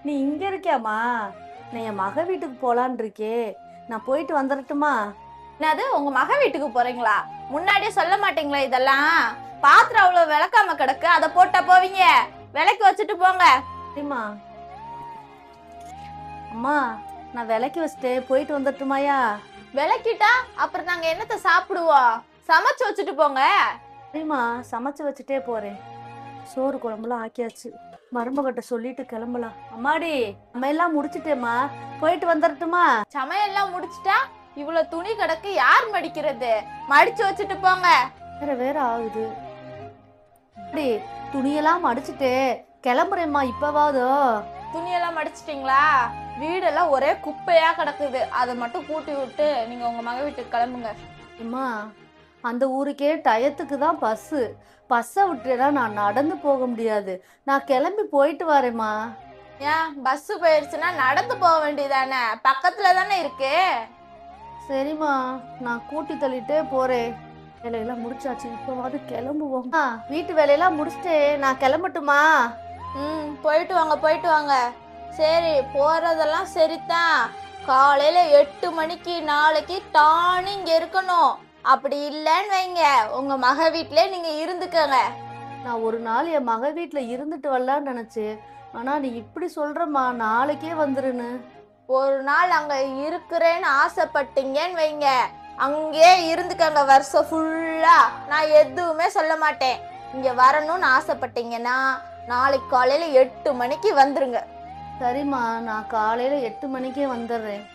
நீ இங்க இருக்கியாம்மா? நான் என் மக வீட்டுக்கு போலான் இருக்கே. நான் போயிட்டு வந்துடட்டுமா? என்னது உங்க மக வீட்டுக்கு போறீங்களா? முன்னாடியே சொல்ல மாட்டீங்களா இதெல்லாம்? பாத்திரம் அவ்வளவு விளக்காம கிடக்கு, அதை போட்டா போவீங்க? விளக்கி வச்சுட்டு போங்க. சரிம்மா. அம்மா, நான் விளக்கி வச்சுட்டு போயிட்டு வந்துடட்டுமாயா? விளக்கிட்டா அப்புறம் நாங்க என்னத்தை சாப்பிடுவோம்? சமைச்சு வச்சுட்டு போங்க. சரிம்மா, சமைச்சு வச்சுட்டே போறேன். சோறு குழம்புலாம் ஆக்கியாச்சு. மருமகிட்ட சொல்லிட்டு கிளம்பலாம். அம்மாடி, நம்ம எல்லாம் முடிச்சிட்டேம்மா, போயிட்டு வந்துடட்டுமா? சமையல்லாம் முடிச்சிட்டா இவ்வளவு துணி கிடக்கு, யார் மடிக்கிறது? மடிச்சு வச்சுட்டு போங்க. வேற வேற ஆகுது. அடி, துணியெல்லாம் மடிச்சிட்டு கிளம்புறேம்மா. இப்பவாவது துணியெல்லாம் மடிச்சிட்டீங்களா? வீடெல்லாம் ஒரே குப்பையா கிடக்குது, அதை மட்டும் கூட்டி விட்டு நீங்க உங்க மக வீட்டுக்கு கிளம்புங்க. அம்மா, அந்த ஊருக்கே டயத்துக்கு தான் பஸ்ஸை விட்டுனா நான் நடந்து போக முடியாது. நான் கிளம்பி போயிட்டு வரேம்மா. ஏன் பஸ் போயிடுச்சுன்னா நடந்து போக வேண்டியதானே? பக்கத்துல தானே இருக்கு. சரிம்மா, நான் கூட்டி தள்ளிட்டே போறேன். வேலையெல்லாம் முடிச்சாச்சு, இப்போவாது கிளம்புவோம். வீட்டு வேலையெல்லாம் முடிச்சுட்டு நான் கிளம்பட்டுமா? போயிட்டு வாங்க போயிட்டு வாங்க. சரி, போறதெல்லாம் சரிதான். காலையில 8 மணிக்கு நாளைக்கு டான்னு இங்க இருக்கணும். அப்படி இல்லைன்னு வைங்க, உங்க மக வீட்டிலே நீங்க இருந்துக்கங்க. நான் ஒரு நாள் என் மக வீட்டுல இருந்துட்டு வரலான்னு நினைச்சேன். ஆனா நீ இப்படி சொல்றம்மா, நாளைக்கே வந்துருன்னு. ஒரு நாள் அங்க இருக்கிறேன்னு ஆசைப்பட்டீங்கன்னு வைங்க, அங்கேயே இருந்துக்கங்க வருஷம் ஃபுல்லா. நான் எதுவுமே சொல்ல மாட்டேன். இங்க வரணும்னு ஆசைப்பட்டீங்கன்னா நாளைக்கு காலையில 8 மணிக்கு வந்துருங்க. சரிம்மா, நான் காலையில 8 மணிக்கே வந்துடுறேன்.